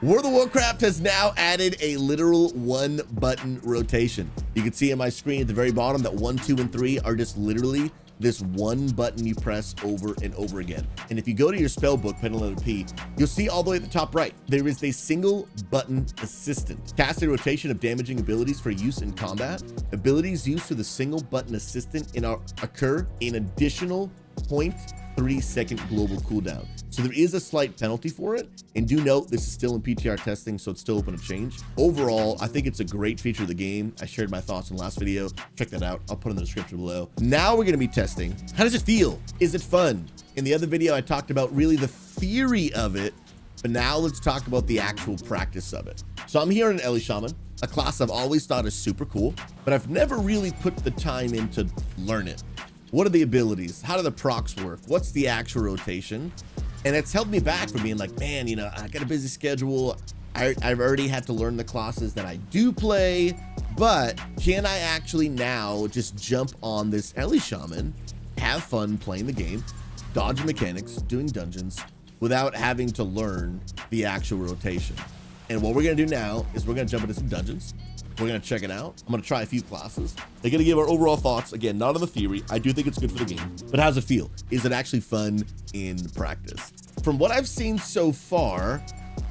World of Warcraft has now added a literal 1-button rotation. You can see on my screen at the very bottom that 1, 2, and 3 are just literally this one button you press over and over again. And if you go to your spell book, pen and letter P, you'll see all the way at the top right, there is a single button assistant. Cast a rotation of damaging abilities for use in combat. Abilities used to the single button assistant occur in additional 0.3-second global cooldown. So there is a slight penalty for it. And do note, this is still in PTR testing, so it's still open to change. Overall, I think it's a great feature of the game. I shared my thoughts in the last video. Check that out. I'll put it in the description below. Now we're gonna be testing. How does it feel? Is it fun? In the other video, I talked about really the theory of it, but now let's talk about the actual practice of it. So I'm here in Ellie Shaman, a class I've always thought is super cool, but I've never really put the time in to learn it. What are the abilities? How do the procs work? What's the actual rotation? And it's held me back from being like, man, you know, I got a busy schedule. I've already had to learn the classes that I do play, but can I actually now just jump on this Ellie Shaman, have fun playing the game, dodging mechanics, doing dungeons, without having to learn the actual rotation? And what we're gonna do now is we're gonna jump into some dungeons. We're gonna check it out. I'm gonna try a few classes. They're gonna give our overall thoughts. Again, not on the theory. I do think it's good for the game, but how does it feel? Is it actually fun in practice? From what I've seen so far,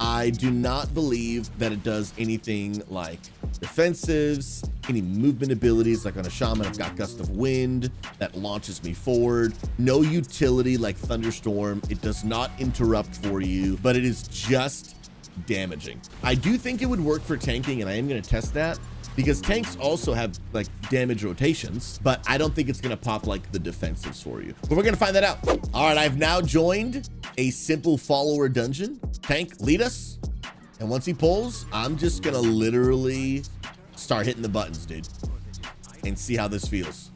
I do not believe that it does anything like defensives, any movement abilities. Like on a shaman, I've got gust of wind that launches me forward. No utility like thunderstorm. It does not interrupt for you, but it is just damaging. I do think it would work for tanking, and I am going to test that because tanks also have like damage rotations, but I don't think it's going to pop like the defensives for you. But we're going to find that out. All right, I've now joined a simple follower dungeon. Tank, lead us. And once he pulls, I'm just going to literally start hitting the buttons, dude, and see how this feels.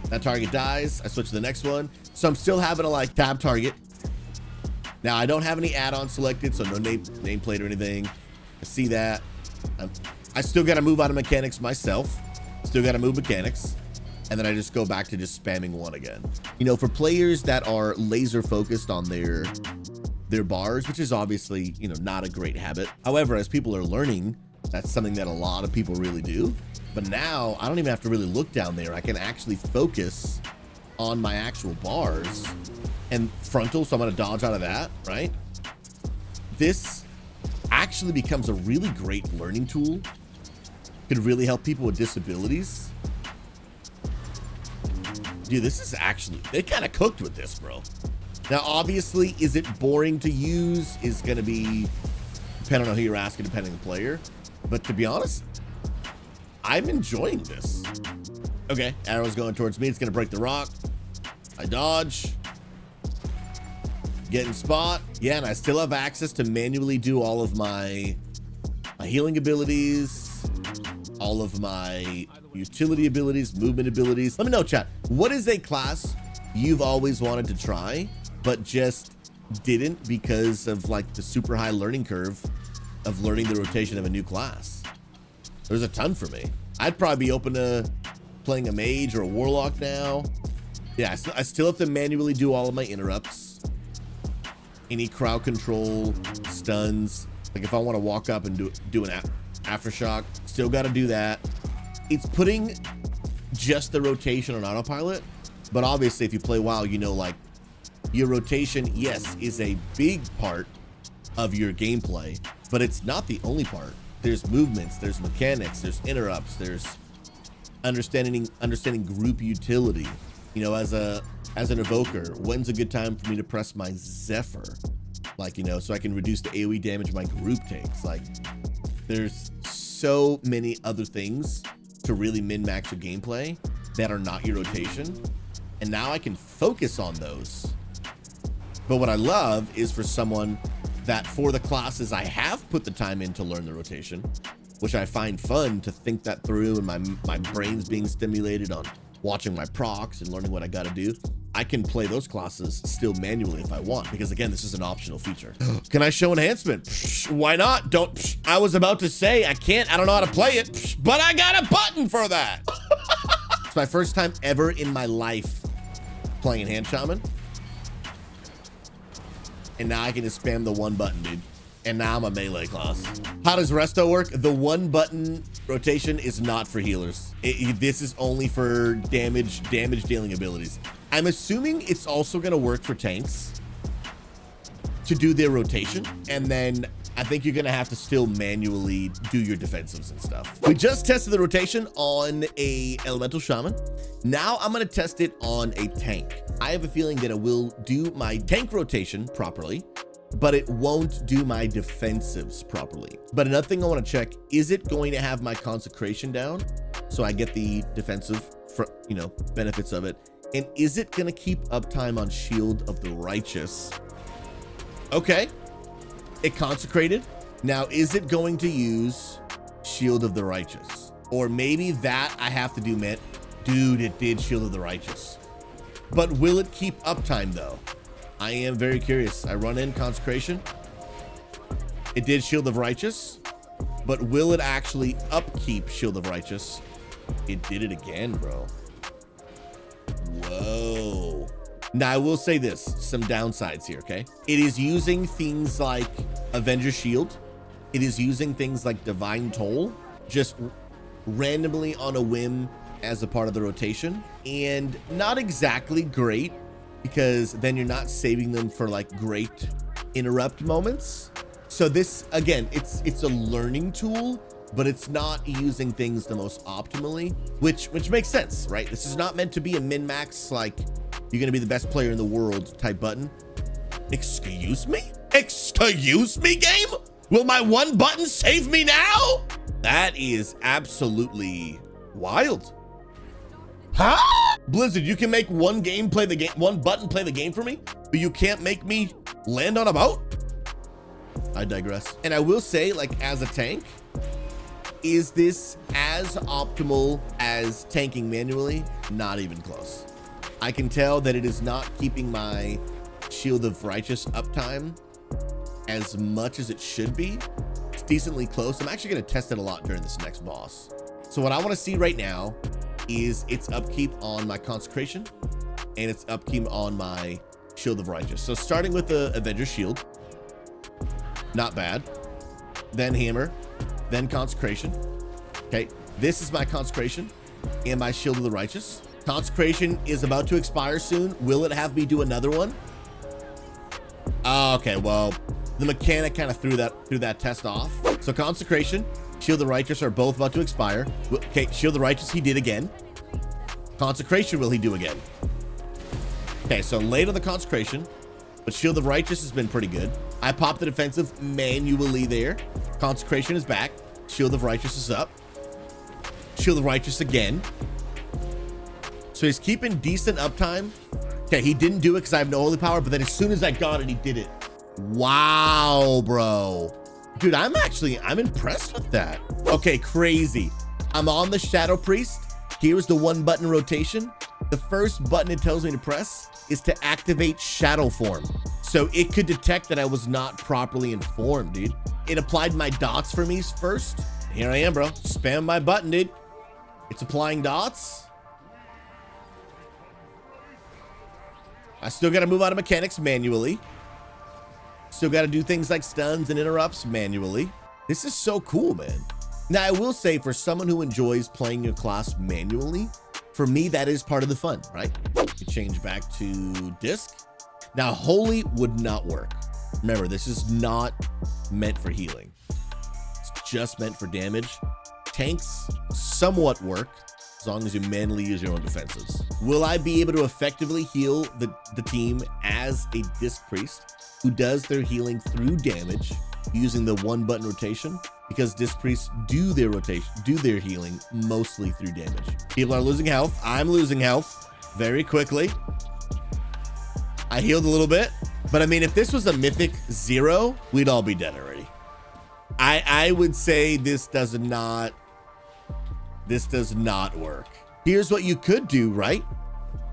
That target dies. I switch to the next one. So I'm still having to like tab target. Now, I don't have any add-ons selected, so no nameplate or anything. I see that. I still got to move out of mechanics myself. Still got to move mechanics. And then I just go back to just spamming one again. You know, for players that are laser focused on their bars, which is obviously, you know, not a great habit. However, as people are learning, that's something that a lot of people really do. But now, I don't even have to really look down there. I can actually focus on my actual bars and frontal, so I'm gonna dodge out of that, right? This actually becomes a really great learning tool. Could really help people with disabilities. Dude, this is actually, they kind of cooked with this, bro. Now, obviously, is it boring to use? Is gonna be, depending on who you're asking, depending on the player. But to be honest, I'm enjoying this. Okay, arrow's going towards me. It's gonna break the rock. I dodge. Get in spot. Yeah, and I still have access to manually do all of my healing abilities, all of my utility abilities, movement abilities. Let me know, chat. What is a class you've always wanted to try, but just didn't because of like the super high learning curve of learning the rotation of a new class? There's a ton for me. I'd probably be open to playing a mage or a warlock now. Yeah, I still have to manually do all of my interrupts. Any crowd control, stuns. Like if I want to walk up and do an aftershock, still got to do that. It's putting just the rotation on autopilot. But obviously if you play WoW, you know, like your rotation, yes, is a big part of your gameplay, but it's not the only part. There's movements, there's mechanics, there's interrupts, there's understanding group utility. You know, as an evoker, when's a good time for me to press my Zephyr? Like, you know, so I can reduce the AoE damage my group takes. Like, there's so many other things to really min-max your gameplay that are not your rotation. And now I can focus on those. But what I love is for someone that for the classes I have put the time in to learn the rotation, which I find fun to think that through, and my brain's being stimulated on watching my procs and learning what I got to do. I can play those classes still manually if I want, because again, this is an optional feature. Can I show enhancement? Why not? I was about to say I can't, I don't know how to play it, but I got a button for that. It's my first time ever in my life playing Hand Shaman. And now I can just spam the one button, dude. And now I'm a melee class. How does resto work? The 1 button rotation is not for healers. This is only for damage dealing abilities. I'm assuming it's also gonna work for tanks to do their rotation. And then I think you're gonna have to still manually do your defensives and stuff. We just tested the rotation on a elemental shaman. Now I'm gonna test it on a tank. I have a feeling that it will do my tank rotation properly, but it won't do my defensives properly. But another thing I want to check, is it going to have my consecration down so I get the defensive benefits of it? And is it going to keep uptime on Shield of the Righteous? Okay, it consecrated. Now, is it going to use Shield of the Righteous? Or maybe that I have to do, man. Dude, it did Shield of the Righteous. But will it keep uptime though? I am very curious. I run in consecration. It did Shield of Righteous, but will it actually upkeep Shield of Righteous? It did it again, bro. Whoa. Now I will say this, some downsides here, okay? It is using things like Avenger Shield. It is using things like Divine Toll, just randomly on a whim as a part of the rotation, and not exactly great, because then you're not saving them for like great interrupt moments. So this, again, it's a learning tool, but it's not using things the most optimally, which makes sense, right? This is not meant to be a min-max, like you're gonna be the best player in the world type button. Excuse me? Excuse me, game? Will my 1 button save me now? That is absolutely wild. Huh? Blizzard, you can make one button play the game for me, but you can't make me land on a boat? I digress. And I will say, like, as a tank, is this as optimal as tanking manually? Not even close. I can tell that it is not keeping my Shield of Righteous uptime as much as it should be. It's decently close. I'm actually going to test it a lot during this next boss. So what I want to see right now is its upkeep on my consecration and its upkeep on my Shield of Righteous. So starting with the Avenger Shield, not bad. Then hammer, then consecration. Okay, this is my consecration and my Shield of the Righteous. Consecration is about to expire soon. Will it have me do another one? Okay, well, the mechanic kind of threw that test off. So consecration, Shield of the Righteous are both about to expire. Okay, Shield of the Righteous, he did again. Consecration, will he do again? Okay, so late on the consecration, but Shield of the Righteous has been pretty good. I popped the defensive manually there. Consecration is back. Shield of Righteous is up. Shield of Righteous again. So he's keeping decent uptime. Okay, he didn't do it because I have no holy power, but then as soon as I got it, he did it. Wow, bro. Dude, I'm impressed with that. Okay, crazy. I'm on the Shadow Priest. Here's the 1 button rotation. The first button it tells me to press is to activate Shadow Form. So it could detect that I was not properly informed, dude. It applied my dots for me first. Here I am, bro. Spam my button, dude. It's applying dots. I still got to move out of mechanics manually. Still got to do things like stuns and interrupts manually. This is so cool, man. Now, I will say, for someone who enjoys playing your class manually, for me, that is part of the fun, right? You change back to disc. Now, holy would not work. Remember, this is not meant for healing. It's just meant for damage. Tanks somewhat work as long as you manually use your own defensives. Will I be able to effectively heal the team as a disc priest who does their healing through damage using the 1 button rotation? Because disc priests do their healing mostly through damage. People are losing health. I'm losing health very quickly. I healed a little bit, but I mean, if this was a mythic 0, we'd all be dead already. I would say this does not work. Here's what you could do, right?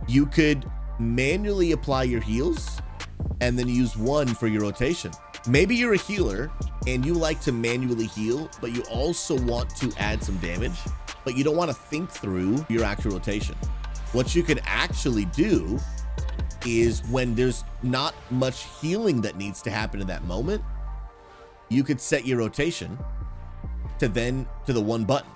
You could manually apply your heals and then use 1 for your rotation. Maybe you're a healer and you like to manually heal, but you also want to add some damage, but you don't want to think through your actual rotation. What you could actually do is, when there's not much healing that needs to happen in that moment, you could set your rotation to the one button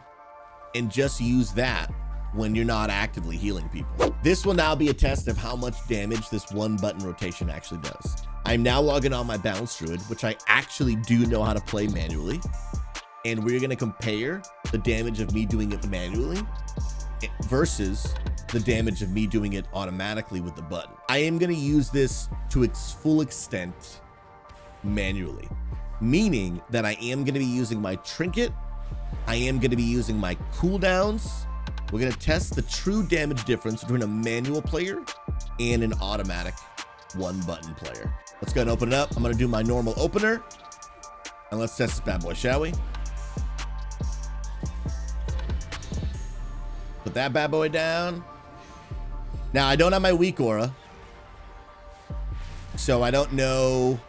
and just use that when you're not actively healing people. This will now be a test of how much damage this one button rotation actually does. I'm now logging on my Balance Druid, which I actually do know how to play manually. And we're gonna compare the damage of me doing it manually versus the damage of me doing it automatically with the button. I am gonna use this to its full extent manually, meaning that I am gonna be using my trinket, I am gonna be using my cooldowns. We're gonna test the true damage difference between a manual player and an automatic one button player. Let's go ahead and open it up. I'm gonna do my normal opener and let's test this bad boy, shall we? Put that bad boy down. Now I don't have my weak aura, so I don't know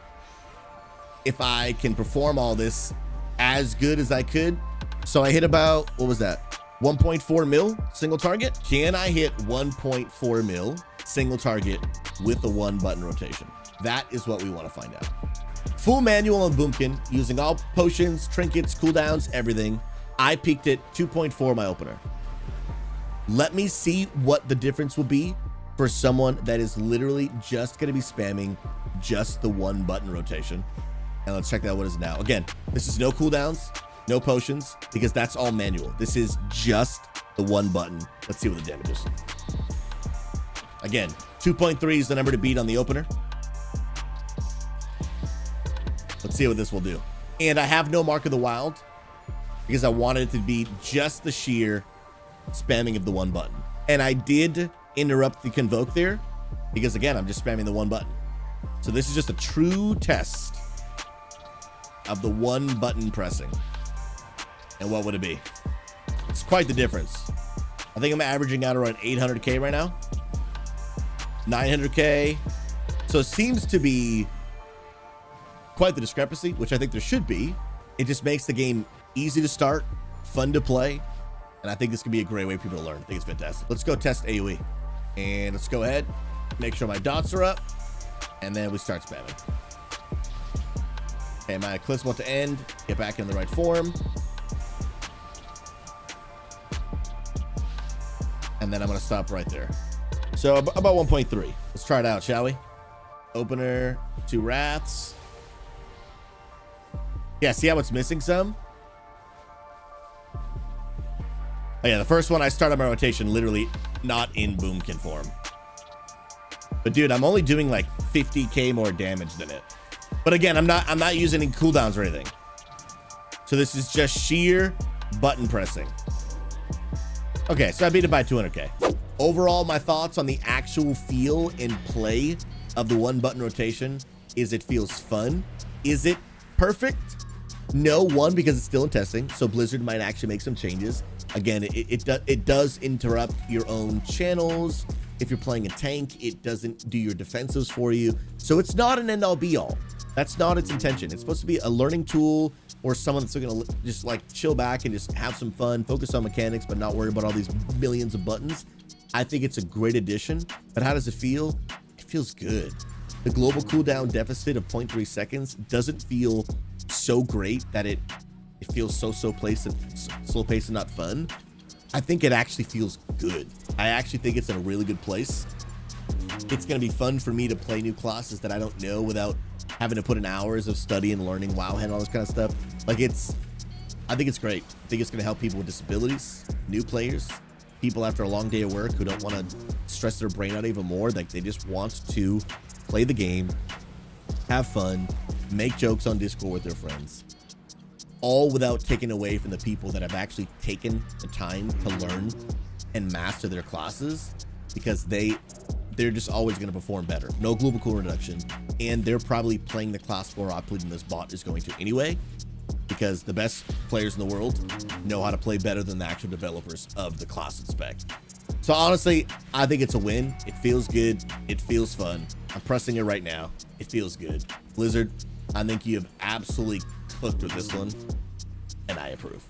if I can perform all this as good as I could. So I hit about, what was that? 1.4 mil single target. Can I hit 1.4 mil single target with the one button rotation? That is what we want to find out. Full manual on Boomkin, using all potions, trinkets, cooldowns, everything. I peaked at 2.4 my opener. Let me see what the difference will be for someone that is literally just going to be spamming just the one button rotation. And let's check that. What is it now? Again, this is no cooldowns, no potions, because that's all manual. This is just the one button. Let's see what the damage is. Again, 2.3 is the number to beat on the opener. Let's see what this will do. And I have no Mark of the Wild because I wanted it to be just the sheer spamming of the one button. And I did interrupt the convoke there because, again, I'm just spamming the one button. So this is just a true test of the one button pressing. And what would it be? It's quite the difference. I think I'm averaging out around 800k right now, 900k. So it seems to be quite the discrepancy, which I think there should be. It just makes the game easy to start, fun to play, and I think this could be a great way for people to learn. I think it's fantastic. Let's go test AoE, and let's go ahead, make sure my dots are up, and then we start spamming. Okay, my eclipse about to end. Get back in the right form. And then I'm going to stop right there. So about 1.3. Let's try it out, shall we? Opener, 2 Wraths. Yeah, see how it's missing some? Oh yeah, the first one I started my rotation literally not in Boomkin form. But dude, I'm only doing like 50k more damage than it. But again, I'm not using any cooldowns or anything. So this is just sheer button pressing. Okay, so I beat it by 200k. Overall, my thoughts on the actual feel and play of the one button rotation is it feels fun. Is it perfect? No, one, because it's still in testing, so Blizzard might actually make some changes. Again, it does interrupt your own channels. If you're playing a tank, it doesn't do your defensives for you. So it's not an end all be all. That's not its intention. It's supposed to be a learning tool or someone that's gonna just like chill back and just have some fun, focus on mechanics, but not worry about all these millions of buttons. I think it's a great addition, but how does it feel? It feels good. The global cooldown deficit of 0.3 seconds doesn't feel so great that it feels so slow paced and not fun. I think it actually feels good. I actually think it's in a really good place. It's gonna be fun for me to play new classes that I don't know without having to put in hours of study and learning Wowhead and all this kind of stuff. Like I think it's great. I think it's gonna help people with disabilities, new players, people after a long day of work who don't want to stress their brain out even more. Like they just want to play the game, have fun, make jokes on Discord with their friends, all without taking away from the people that have actually taken the time to learn and master their classes, because they're just always going to perform better. No global cool reduction, and they're probably playing the class more optimally than this bot is going to anyway, because the best players in the world know how to play better than the actual developers of the class and spec. So honestly, I think it's a win. It feels good. It feels fun. I'm pressing it right now. It feels good. Blizzard, I think you have absolutely cooked with this one, and I approve.